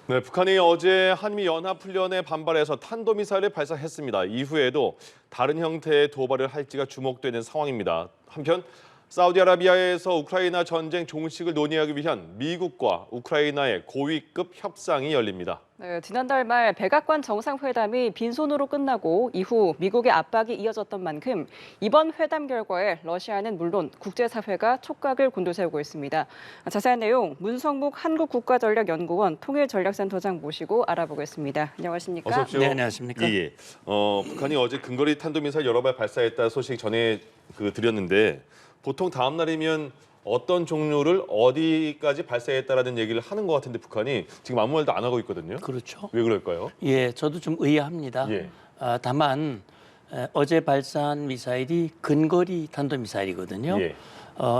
네, 북한이 어제 한미 연합훈련에 반발해서 탄도미사일을 발사했습니다. 이후에도 다른 형태의 도발을 할지가 주목되는 상황입니다. 한편 사우디아라비아에서 우크라이나 전쟁 종식을 논의하기 위한 미국과 우크라이나의 고위급 협상이 열립니다. 네, 지난달 말 백악관 정상회담이 빈손으로 끝나고 이후 미국의 압박이 이어졌던 만큼 이번 회담 결과에 러시아는 물론 국제사회가 촉각을 곤두세우고 있습니다. 자세한 내용 문성묵 한국국가전략연구원 통일전략센터장 모시고 알아보겠습니다. 안녕하십니까? 어서 오십시오. 네, 안녕하십니까? 예. 북한이 어제 근거리 탄도미사일 여러 발 발사했다 소식 전해 드렸는데 보통 다음 날이면 어떤 종류를 어디까지 발사했다라는 얘기를 하는 것 같은데 북한이 지금 아무 말도 안 하고 있거든요. 그렇죠. 왜 그럴까요? 예, 저도 좀 의아합니다. 예. 다만 어제 발사한 미사일이 근거리 탄도미사일이거든요. 예.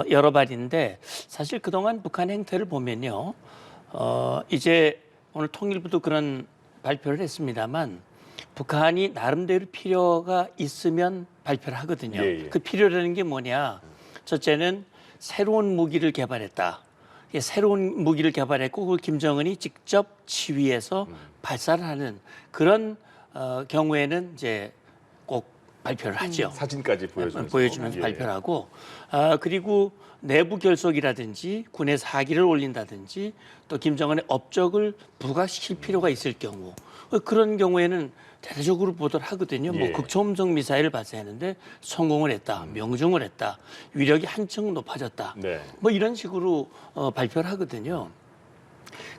여러 발인데 사실 그동안 북한 행태를 보면요. 이제 오늘 통일부도 그런 발표를 했습니다만 북한이 나름대로 필요가 있으면 발표를 하거든요. 예, 예. 그 필요라는 게 뭐냐. 첫째는 새로운 무기를 개발했다. 새로운 무기를 개발했고 그걸 김정은이 직접 지휘해서 발사를 하는 그런 경우에는 이제 꼭 발표를 하죠. 사진까지 보여주면서. 보여주면서 예. 발표를 하고 그리고 내부 결속이라든지 군의 사기를 올린다든지 또 김정은의 업적을 부각시킬 필요가 있을 경우 그런 경우에는 대대적으로 보도를 하거든요. 예. 뭐 극초음속 미사일을 발사했는데 성공을 했다, 명중을 했다, 위력이 한층 높아졌다. 네. 뭐 이런 식으로 발표를 하거든요.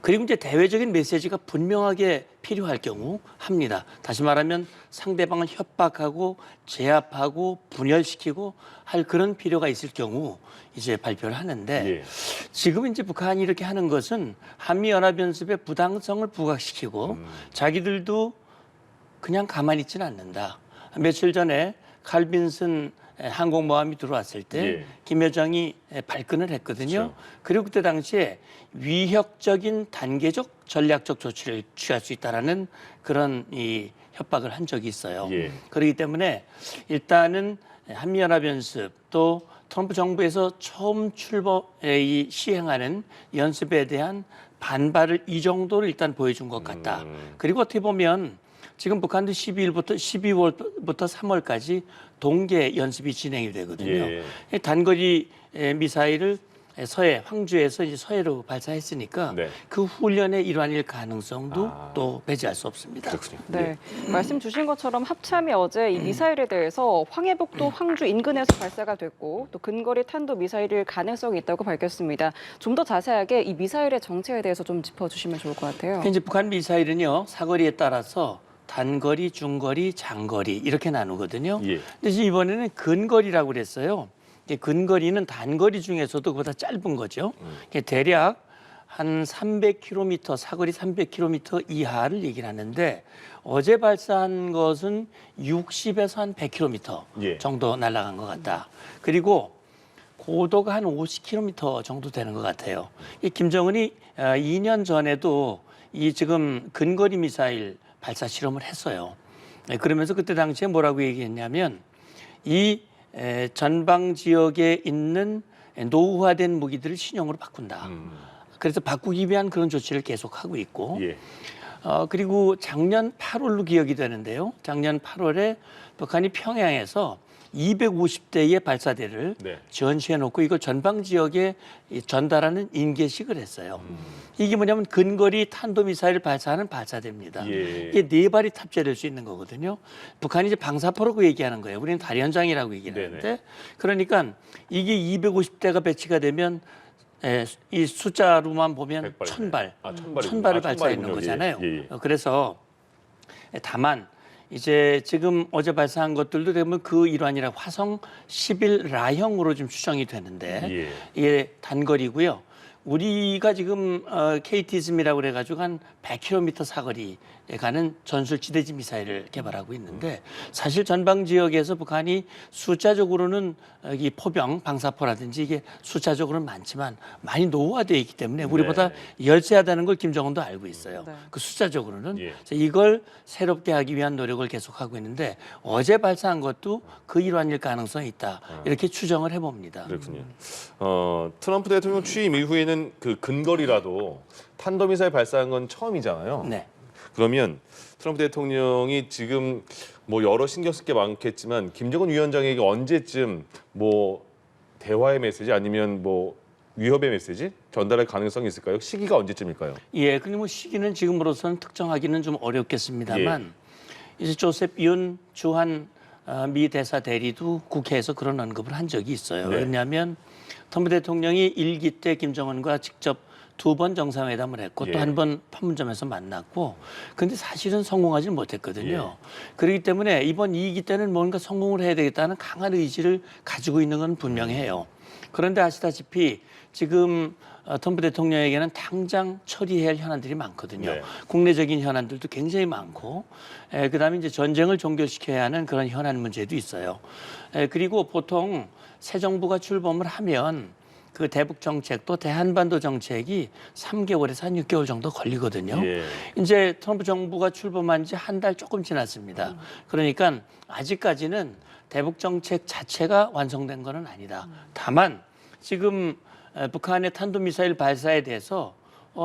그리고 이제 대외적인 메시지가 분명하게 필요할 경우 합니다. 다시 말하면 상대방을 협박하고 제압하고 분열시키고 할 그런 필요가 있을 경우 이제 발표를 하는데 예. 지금 이제 북한이 이렇게 하는 것은 한미연합연습의 부당성을 부각시키고 자기들도 그냥 가만히 있지는 않는다. 며칠 전에 칼빈슨 항공모함이 들어왔을 때 예. 김 여정이 발끈을 했거든요. 그렇죠. 그리고 그때 당시에 위협적인 단계적 전략적 조치를 취할 수 있다라는 그런 이 협박을 한 적이 있어요. 예. 그렇기 때문에 일단은 한미연합연습 또 트럼프 정부에서 처음 시행하는 연습에 대한 반발을 이 정도로 일단 보여준 것 같다. 그리고 어떻게 보면 지금 북한도 12월부터 3월까지 동계 연습이 진행이 되거든요. 예. 단거리 미사일을 서해 황주에서 이제 서해로 발사했으니까 네. 그 훈련의 일환일 가능성도 또 배제할 수 없습니다. 그렇군요. 네, 말씀 주신 것처럼 합참이 어제 이 미사일에 대해서 황해북도 황주 인근에서 발사가 됐고 또 근거리 탄도 미사일일 가능성이 있다고 밝혔습니다. 좀 더 자세하게 이 미사일의 정체에 대해서 좀 짚어주시면 좋을 것 같아요. 이제 북한 미사일은요 사거리에 따라서 단거리, 중거리, 장거리 이렇게 나누거든요. 예. 근데 이번에는 근거리라고 그랬어요. 근거리는 단거리 중에서도 그보다 짧은 거죠. 대략 한 300km, 사거리 300km 이하를 얘기를 하는데 어제 발사한 것은 60에서 한 100km 예. 정도 날아간 것 같다. 그리고 고도가 한 50km 정도 되는 것 같아요. 이 김정은이 2년 전에도 이 지금 근거리 미사일 발사 실험을 했어요. 그러면서 그때 당시에 뭐라고 얘기했냐면 이 전방 지역에 있는 노후화된 무기들을 신형으로 바꾼다. 그래서 바꾸기 위한 그런 조치를 계속하고 있고 예. 그리고 작년 8월로 기억이 되는데요. 작년 8월에 북한이 평양에서 250대의 발사대를 네. 전시해놓고 이걸 전방 지역에 전달하는 인계식을 했어요. 이게 뭐냐면 근거리 탄도미사일을 발사하는 발사대입니다. 예. 이게 4발이 탑재될 수 있는 거거든요. 북한이 이제 방사포라고 얘기하는 거예요. 우리는 다련장이라고 얘기를 네네. 하는데 그러니까 이게 250대가 배치가 되면 이 숫자로만 보면 100발. 1000발, 아, 1000발이군요. 1000발을 발사했는 천발이군요. 거잖아요. 예, 예. 그래서 다만 이제 지금 어제 발사한 것들도 되면 그 일환이라 화성 11라형으로 좀 추정이 되는데 예. 이게 단거리고요. 우리가 지금 KTSM이라고 그래가지고 한 100km 사거리에 가는 전술지대지 미사일을 개발하고 있는데 사실 전방 지역에서 북한이 숫자적으로는 이 포병, 방사포라든지 이게 숫자적으로는 많지만 많이 노후화되어 있기 때문에 우리보다 열세하다는 걸 김정은도 알고 있어요. 네. 그 숫자적으로는 예. 그래서 이걸 새롭게 하기 위한 노력을 계속하고 있는데 어제 발사한 것도 그 일환일 가능성이 있다. 이렇게 추정을 해봅니다. 그렇군요. 트럼프 대통령 취임 이후에는 우크라이나는 그 근거리라도 탄도미사일 발사한 건 처음이잖아요. 네. 그러면 트럼프 대통령이 지금 뭐 여러 신경 쓸 게 많겠지만 김정은 위원장에게 언제쯤 뭐 대화의 메시지 아니면 뭐 위협의 메시지 전달할 가능성이 있을까요? 시기가 언제쯤일까요? 예, 근데 뭐 시기는 지금으로서는 특정하기는 좀 어렵겠습니다만 이제 조셉 윤 주한 미 대사 대리도 국회에서 그런 언급을 한 적이 있어요. 네. 왜냐하면 트럼프 대통령이 일기 때 김정은과 직접 2번 정상회담을 했고 예. 또 한 번 판문점에서 만났고 근데 사실은 성공하지 못했거든요. 그렇기 때문에 이번 2기 때는 뭔가 성공을 해야 되겠다는 강한 의지를 가지고 있는 건 분명해요. 그런데 아시다시피 지금 트럼프 대통령에게는 당장 처리해야 할 현안들이 많거든요. 네. 국내적인 현안들도 굉장히 많고, 그다음에 이제 전쟁을 종결시켜야 하는 그런 현안 문제도 있어요. 그리고 보통 새 정부가 출범을 하면 그 대북 정책도 대한반도 정책이 3개월에서 한 6개월 정도 걸리거든요. 예. 이제 트럼프 정부가 출범한 지 한 달 조금 지났습니다. 그러니까 아직까지는 대북 정책 자체가 완성된 것은 아니다. 다만 지금 북한의 탄도미사일 발사에 대해서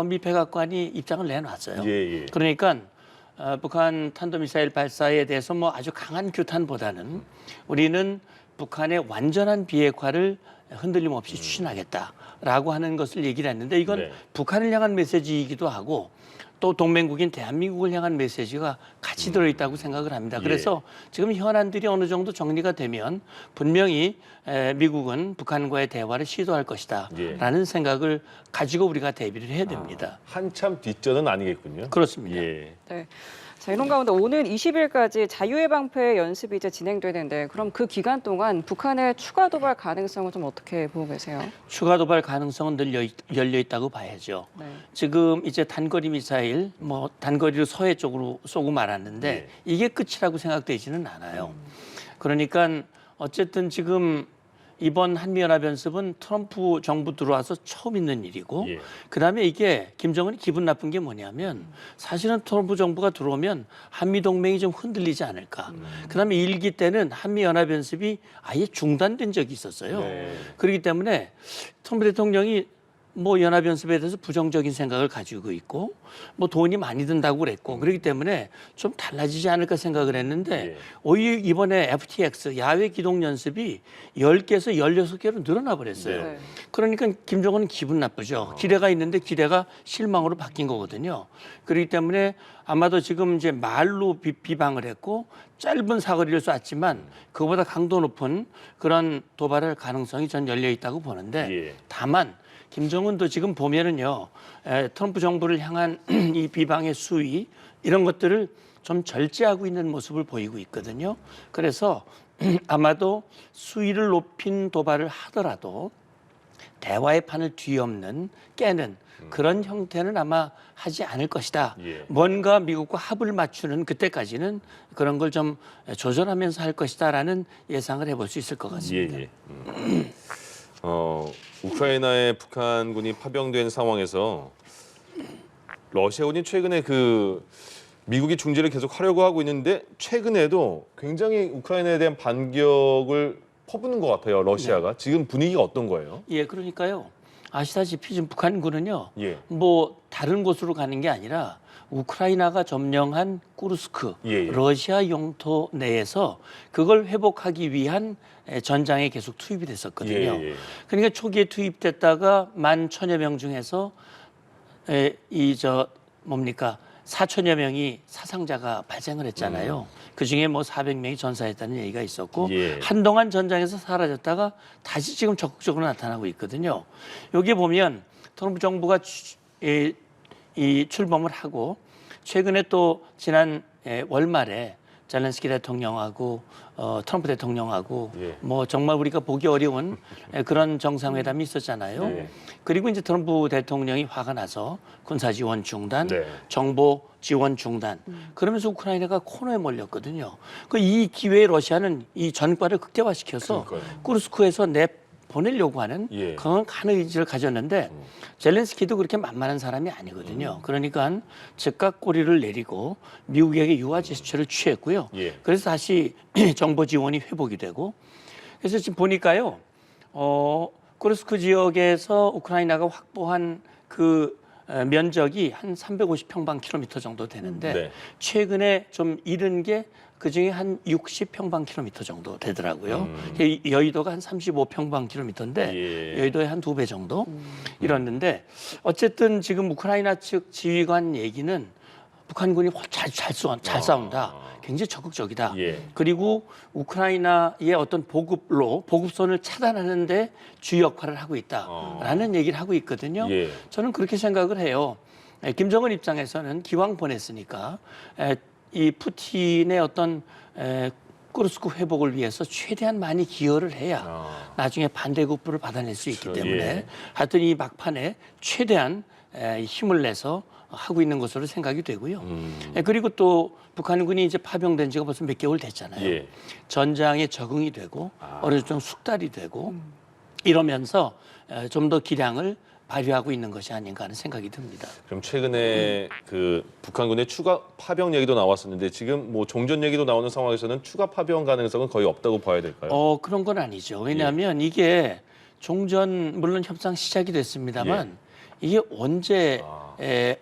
미 백악관이 입장을 내놨어요. 예. 그러니까 북한 탄도미사일 발사에 대해서 뭐 아주 강한 규탄보다는 우리는 북한의 완전한 비핵화를 흔들림 없이 추진하겠다라고 하는 것을 얘기를 했는데 이건 네. 북한을 향한 메시지이기도 하고 또 동맹국인 대한민국을 향한 메시지가 같이 들어있다고 생각을 합니다. 그래서 지금 현안들이 어느 정도 정리가 되면 분명히 미국은 북한과의 대화를 시도할 것이다라는 생각을 가지고 우리가 대비를 해야 됩니다. 한참 뒷전은 아니겠군요. 그렇습니다. 예. 네. 자, 이런 가운데 오는 20일까지 자유의 방패 연습이 이제 진행되는데 그럼 그 기간 동안 북한의 추가 도발 가능성은 좀 어떻게 보고 계세요? 추가 도발 가능성은 늘 열려 있다고 봐야죠. 네. 지금 이제 단거리 미사일, 뭐 단거리로 서해 쪽으로 쏘고 말았는데 이게 끝이라고 생각되지는 않아요. 그러니까 어쨌든 지금 이번 한미연합연습은 트럼프 정부 들어와서 처음 있는 일이고 예. 그다음에 이게 김정은이 기분 나쁜 게 뭐냐면 사실은 트럼프 정부가 들어오면 한미동맹이 좀 흔들리지 않을까. 그다음에 1기 때는 한미연합연습이 아예 중단된 적이 있었어요. 네. 그렇기 때문에 트럼프 대통령이 뭐 연합연습에 대해서 부정적인 생각을 가지고 있고 뭐 돈이 많이 든다고 그랬고 그렇기 때문에 좀 달라지지 않을까 생각을 했는데 예. 오히려 이번에 FTX 야외 기동 연습이 10개에서 16개로 늘어나 버렸어요. 네. 그러니까 김정은은 기분 나쁘죠. 기대가 있는데 기대가 실망으로 바뀐 거거든요. 그렇기 때문에 아마도 지금 이제 말로 비방을 했고 짧은 사거리를 쐈지만 그보다 강도 높은 그런 도발할 가능성이 전 열려 있다고 보는데 예. 다만 김정은도 지금 보면은요, 트럼프 정부를 향한 이 비방의 수위 이런 것들을 좀 절제하고 있는 모습을 보이고 있거든요. 그래서 아마도 수위를 높인 도발을 하더라도 대화의 판을 뒤엎는 깨는 그런 형태는 아마 하지 않을 것이다. 예. 뭔가 미국과 합을 맞추는 그때까지는 그런 걸 좀 조절하면서 할 것이다라는 예상을 해볼 수 있을 것 같습니다. 예. 우크라이나에 북한군이 파병된 상황에서 러시아군이 최근에 그 미국이 중재를 계속 하려고 하고 있는데 최근에도 굉장히 우크라이나에 대한 반격을 퍼붓는 것 같아요. 러시아가. 지금 분위기가 어떤 거예요? 예, 그러니까요. 아시다시피 지금 북한군은요. 예. 뭐 다른 곳으로 가는 게 아니라 우크라이나가 점령한 쿠르스크 예. 러시아 영토 내에서 그걸 회복하기 위한 전장에 계속 투입이 됐었거든요. 예. 그러니까 초기에 투입됐다가 11,000여 명 중에서 뭡니까 4천여 명이 사상자가 발생을 했잖아요. 그 중에 뭐 400명이 전사했다는 얘기가 있었고 예. 한동안 전장에서 사라졌다가 다시 지금 적극적으로 나타나고 있거든요. 여기 보면 트럼프 정부가 이 출범을 하고 최근에 또 지난 월말에 젤렌스키 대통령하고 트럼프 대통령하고 예. 뭐 정말 우리가 보기 어려운 그런 정상회담이 있었잖아요. 예. 그리고 이제 트럼프 대통령이 화가 나서 군사 지원 중단, 네. 정보 지원 중단. 그러면서 우크라이나가 코너에 몰렸거든요. 이 기회에 러시아는 이 전과를 극대화시켜서 그러니까요. 쿠르스크에서 보내려고 하는 예. 강한 의지를 가졌는데 젤렌스키도 그렇게 만만한 사람이 아니거든요. 그러니까 즉각 꼬리를 내리고 미국에게 유화 제스처를 취했고요. 예. 그래서 다시 정보 지원이 회복이 되고 그래서 지금 보니까요. 쿠르스크 지역에서 우크라이나가 확보한 그 면적이 한 350평방킬로미터 정도 되는데 네. 최근에 좀 잃은 게 그중에 한 60평방킬로미터 정도 되더라고요. 여의도가 한 35평방킬로미터인데 예. 여의도의 한 2배 정도 이뤘는데 어쨌든 지금 우크라이나 측 지휘관 얘기는 북한군이 잘 싸운다. 굉장히 적극적이다. 예. 그리고 우크라이나의 어떤 보급선을 차단하는데 주요 역할을 하고 있다라는 얘기를 하고 있거든요. 예. 저는 그렇게 생각을 해요. 김정은 입장에서는 기왕 보냈으니까 이 푸틴의 어떤 쿠르스크 회복을 위해서 최대한 많이 기여를 해야 나중에 반대급부를 받아낼 수 있기 그렇죠. 때문에 예. 하여튼 이 막판에 최대한 힘을 내서 하고 있는 것으로 생각이 되고요. 그리고 또 북한군이 이제 파병된 지가 벌써 몇 개월 됐잖아요. 예. 전장에 적응이 되고 어느 정도 숙달이 되고 이러면서 좀 더 기량을 발휘하고 있는 것이 아닌가 하는 생각이 듭니다. 그럼 최근에 그 북한군의 추가 파병 얘기도 나왔었는데 지금 뭐 종전 얘기도 나오는 상황에서는 추가 파병 가능성은 거의 없다고 봐야 될까요? 그런 건 아니죠. 왜냐하면 이게 종전 물론 협상 시작이 됐습니다만 이게 언제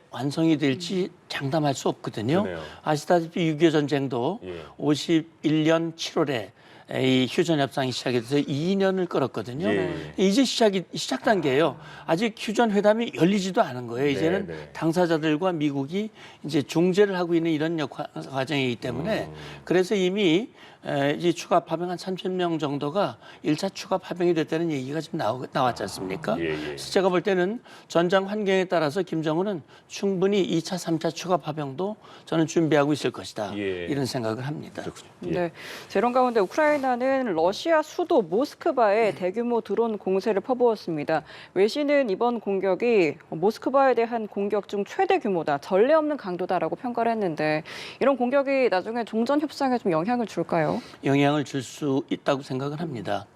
완성이 될지 장담할 수 없거든요. 그러네요. 아시다시피 6.25 전쟁도 예. 51년 7월에 이 휴전 협상이 시작돼서 2년을 끌었거든요. 예. 이제 시작 단계예요. 아직 휴전 회담이 열리지도 않은 거예요. 이제는 네. 당사자들과 미국이 이제 중재를 하고 있는 이런 과정이기 때문에 그래서 이미 이 추가 파병 한 3,000명 정도가 1차 추가 파병이 됐다는 얘기가 지금 나왔지 않습니까? 예. 그래서 제가 볼 때는 전장 환경에 따라서 김정은은 충분히 2차, 3차 추가 파병도 저는 준비하고 있을 것이다. 예. 이런 생각을 합니다. 그렇군요. 예. 네, 이런 가운데 우크라이나는 러시아 수도 모스크바에 대규모 드론 공세를 퍼부었습니다. 외신은 이번 공격이 모스크바에 대한 공격 중 최대 규모다, 전례 없는 강도다라고 평가를 했는데 이런 공격이 나중에 종전 협상에 좀 영향을 줄까요? 영향을 줄 수 있다고 생각을 합니다.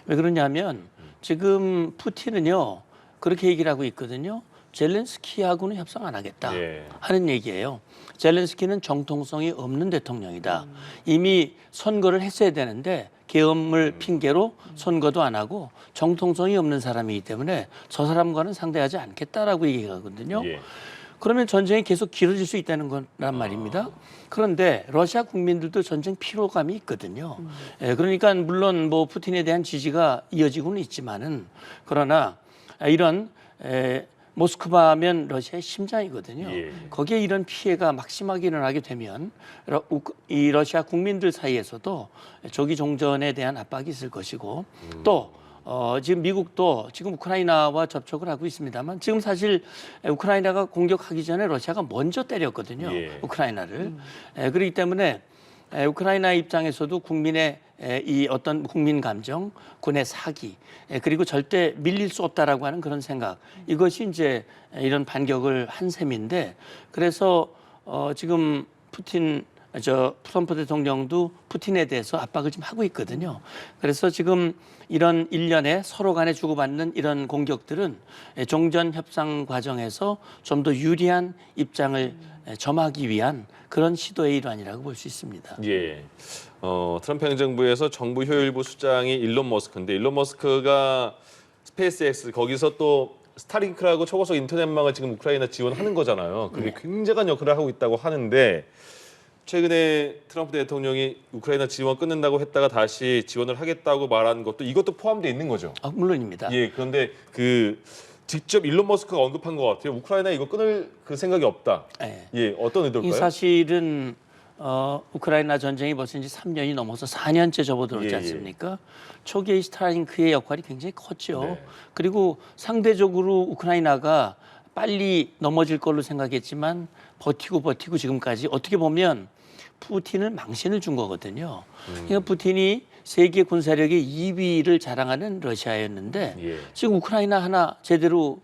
왜 그러냐면 지금 푸틴은요 그렇게 얘기를 하고 있거든요. 젤렌스키하고는 협상 안 하겠다 예. 하는 얘기예요. 젤렌스키는 정통성이 없는 대통령이다. 이미 선거를 했어야 되는데 계엄을 핑계로 선거도 안 하고 정통성이 없는 사람이기 때문에 저 사람과는 상대하지 않겠다라고 얘기하거든요. 예. 그러면 전쟁이 계속 길어질 수 있다는 거란 말입니다. 그런데 러시아 국민들도 전쟁 피로감이 있거든요. 그러니까 물론 뭐 푸틴에 대한 지지가 이어지고는 있지만은 그러나 이런 모스크바면 러시아의 심장이거든요. 예. 거기에 이런 피해가 막심하게 일어나게 되면 이 러시아 국민들 사이에서도 조기 종전에 대한 압박이 있을 것이고 또 지금 미국도 지금 우크라이나와 접촉을 하고 있습니다만 지금 사실 우크라이나가 공격하기 전에 러시아가 먼저 때렸거든요. 예. 우크라이나를. 그렇기 때문에 우크라이나 입장에서도 국민의 이 어떤 국민 감정, 군의 사기, 그리고 절대 밀릴 수 없다라고 하는 그런 생각, 이것이 이제 이런 반격을 한 셈인데 그래서 지금 트럼프 대통령도 푸틴에 대해서 압박을 좀 하고 있거든요. 그래서 지금 이런 일련의 서로 간에 주고받는 이런 공격들은 종전 협상 과정에서 좀 더 유리한 입장을 점하기 위한 그런 시도의 일환이라고 볼 수 있습니다. 예. 트럼프 행정부에서 정부 효율부 수장이 일론 머스크인데 일론 머스크가 스페이스X 거기서 또 스타링크라고 초고속 인터넷망을 지금 우크라이나 지원하는 거잖아요. 그게 굉장한 역할을 하고 있다고 하는데 최근에 트럼프 대통령이 우크라이나 지원 끊는다고 했다가 다시 지원을 하겠다고 말한 것도 이것도 포함되어 있는 거죠. 물론입니다. 예. 그런데 직접 일론 머스크가 언급한 것 같아요. 우크라이나 이거 끊을 그 생각이 없다. 네. 예. 어떤 이 의도일까요? 사실은 우크라이나 전쟁이 벌써 이제 3년이 넘어서 4년째 접어들었지 예, 예. 않습니까? 초기의 스타링크의 역할이 굉장히 컸죠. 네. 그리고 상대적으로 우크라이나가 빨리 넘어질 걸로 생각했지만 버티고 지금까지 어떻게 보면 푸틴은 망신을 준 거거든요. 그러니까 푸틴이 세계 군사력의 2위를 자랑하는 러시아였는데 예. 지금 우크라이나 하나 제대로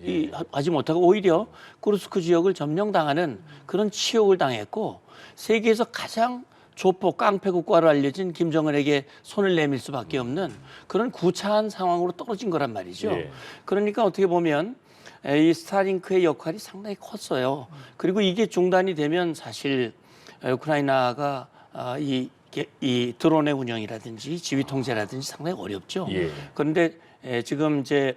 하지 못하고 오히려 쿠르스크 지역을 점령당하는 그런 치욕을 당했고 세계에서 가장 조폭 깡패국가로 알려진 김정은에게 손을 내밀 수밖에 없는 그런 구차한 상황으로 떨어진 거란 말이죠. 예. 그러니까 어떻게 보면 이 스타링크의 역할이 상당히 컸어요. 그리고 이게 중단이 되면 사실 우크라이나가 이 드론의 운영이라든지 지휘 통제라든지 상당히 어렵죠. 예. 그런데 지금 이제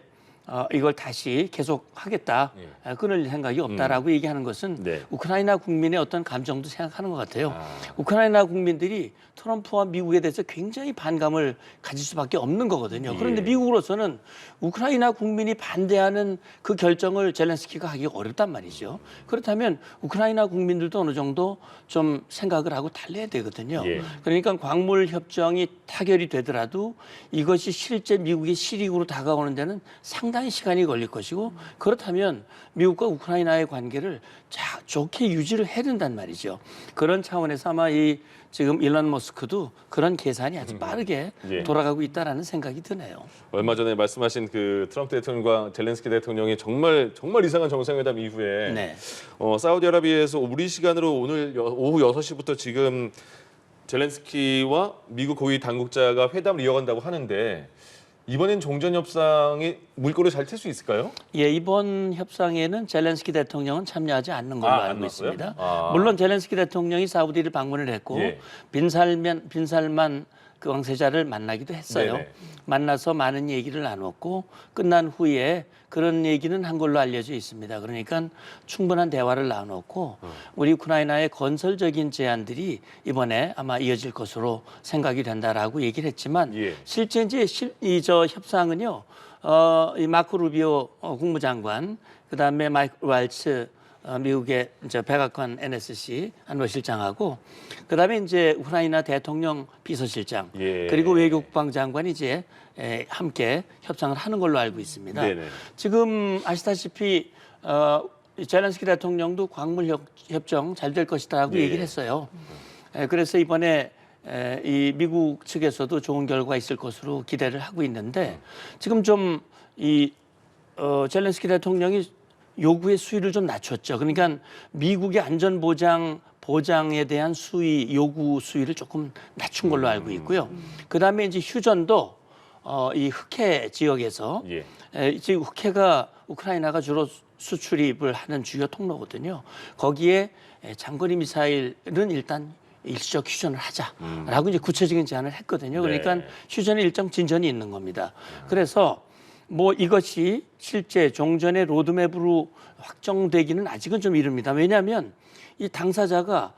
이걸 다시 계속하겠다, 끊을 생각이 없다라고 얘기하는 것은 네. 우크라이나 국민의 어떤 감정도 생각하는 것 같아요. 우크라이나 국민들이 트럼프와 미국에 대해서 굉장히 반감을 가질 수밖에 없는 거거든요. 그런데 미국으로서는 우크라이나 국민이 반대하는 그 결정을 젤렌스키가 하기가 어렵단 말이죠. 그렇다면 우크라이나 국민들도 어느 정도 좀 생각을 하고 달래야 되거든요. 그러니까 광물 협정이 타결이 되더라도 이것이 실제 미국의 실익으로 다가오는 데는 상당히 시간이 걸릴 것이고, 그렇다면 미국과 우크라이나의 관계를 좋게 유지를 해야 된단 말이죠. 그런 차원에서 아마 이 지금 일론 머스크도 그런 계산이 아주 빠르게 돌아가고 있다라는 생각이 드네요. 얼마 전에 말씀하신 그 트럼프 대통령과 젤렌스키 대통령이 정말 이상한 정상회담 이후에 사우디아라비아에서 우리 시간으로 오늘 오후 6시부터 지금 젤렌스키와 미국 고위 당국자가 회담을 이어간다고 하는데, 이번엔 종전 협상이 물꼬를 잘 튈 수 있을까요? 예, 이번 협상에는 젤렌스키 대통령은 참여하지 않는 걸로 알고 있습니다. 물론 젤렌스키 대통령이 사우디를 방문을 했고 빈살만 그 왕세자를 만나기도 했어요. 만나서 많은 얘기를 나눴고 끝난 후에 그런 얘기는 한 걸로 알려져 있습니다. 그러니까 충분한 대화를 나눴고 우리 우크라이나의 건설적인 제안들이 이번에 아마 이어질 것으로 생각이 된다라고 얘기를 했지만 실제 이제 저 협상은요. 이 마크 루비오 국무장관, 그다음에 마이크 왈츠 미국의 이제 백악관 NSC 안보실장하고 그다음에 이제 우크라이나 대통령 비서실장 그리고 외교국방 장관이 이제 함께 협상을 하는 걸로 알고 있습니다. 지금 아시다시피 젤렌스키 대통령도 광물 협정 잘 될 것이다라고 얘기를 했어요. 그래서 이번에 이 미국 측에서도 좋은 결과 있을 것으로 기대를 하고 있는데, 지금 좀 이 젤렌스키 대통령이 요구의 수위를 좀 낮췄죠. 그러니까 미국의 보장에 대한 요구 수위를 조금 낮춘 걸로 알고 있고요. 그다음에 이제 휴전도 이 흑해 지역에서 지금 흑해가 우크라이나가 주로 수출입을 하는 주요 통로거든요. 거기에 장거리 미사일은 일단 일시적 휴전을 하자라고 이제 구체적인 제안을 했거든요. 그러니까 휴전에 일정 진전이 있는 겁니다. 그래서 뭐 이것이 실제 종전의 로드맵으로 확정되기는 아직은 좀 이릅니다. 왜냐하면 이 당사자가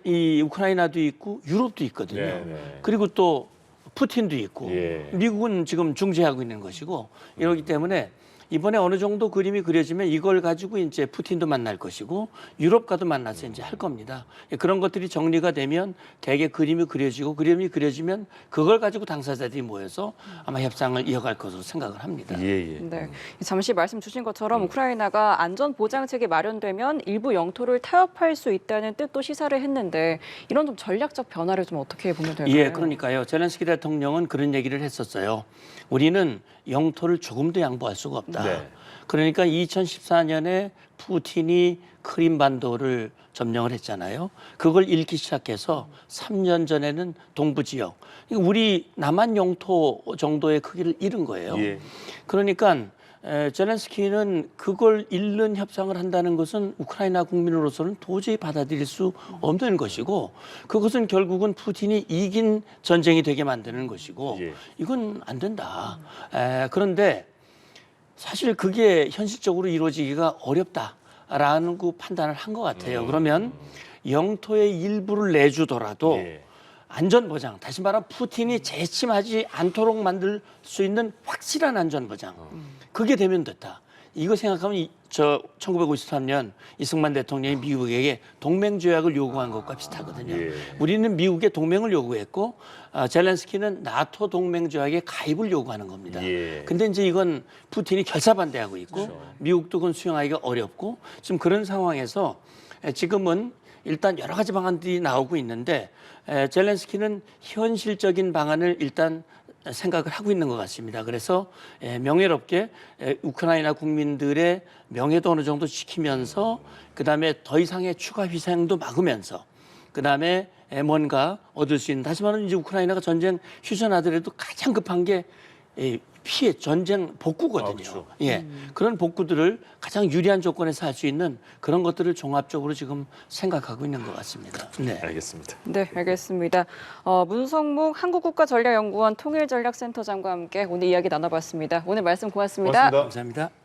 이 우크라이나도 있고 유럽도 있거든요. 그리고 또 푸틴도 있고 미국은 지금 중재하고 있는 것이고, 이러기 때문에 이번에 어느 정도 그림이 그려지면 이걸 가지고 이제 푸틴도 만날 것이고 유럽과도 만나서 이제 할 겁니다. 그런 것들이 정리가 되면 대개 그림이 그려지면 그걸 가지고 당사자들이 모여서 아마 협상을 이어갈 것으로 생각을 합니다. 네, 잠시 말씀 주신 것처럼 우크라이나가 안전 보장책이 마련되면 일부 영토를 타협할 수 있다는 뜻도 시사를 했는데, 이런 좀 전략적 변화를 좀 어떻게 보면 될까요? 예, 그러니까요. 젤렌스키 대통령은 그런 얘기를 했었어요. 우리는 영토를 조금도 양보할 수가 없다. 그러니까 2014년에 푸틴이 크림반도를 점령을 했잖아요. 그걸 잃기 시작해서 3년 전에는 동부 지역, 우리 남한 영토 정도의 크기를 잃은 거예요. 그러니까 젤렌스키는 그걸 잃는 협상을 한다는 것은 우크라이나 국민으로서는 도저히 받아들일 수 없는 것이고, 그것은 결국은 푸틴이 이긴 전쟁이 되게 만드는 것이고, 이건 안 된다. 그런데 사실 그게 현실적으로 이루어지기가 어렵다라는 그 판단을 한 것 같아요. 그러면 영토의 일부를 내주더라도 안전보장, 다시 말하면 푸틴이 재침하지 않도록 만들 수 있는 확실한 안전보장, 그게 되면 됐다. 이거 생각하면 1953년 이승만 대통령이 미국에게 동맹조약을 요구한 것과 비슷하거든요. 우리는 미국에 동맹을 요구했고 젤렌스키는 나토 동맹조약에 가입을 요구하는 겁니다. 근데 이제 이건 푸틴이 결사반대하고 있고 미국도 그건 수용하기가 어렵고, 지금 그런 상황에서 지금은 일단 여러 가지 방안들이 나오고 있는데 젤렌스키는 현실적인 방안을 일단 생각을 하고 있는 것 같습니다. 그래서 명예롭게 우크라이나 국민들의 명예도 어느 정도 지키면서, 그다음에 더 이상의 추가 희생도 막으면서, 그다음에 뭔가 얻을 수 있는, 다시 말하면 이제 우크라이나가 전쟁 휴전하더라도 가장 급한 게 피해 전쟁 복구거든요. 그렇죠. 예, 그런 복구들을 가장 유리한 조건에서 할 수 있는 그런 것들을 종합적으로 지금 생각하고 있는 것 같습니다. 네. 알겠습니다. 네, 알겠습니다. 문성묵 한국국가전략연구원 통일전략센터장과 함께 오늘 이야기 나눠봤습니다. 오늘 말씀 고맙습니다. 고맙습니다. 감사합니다.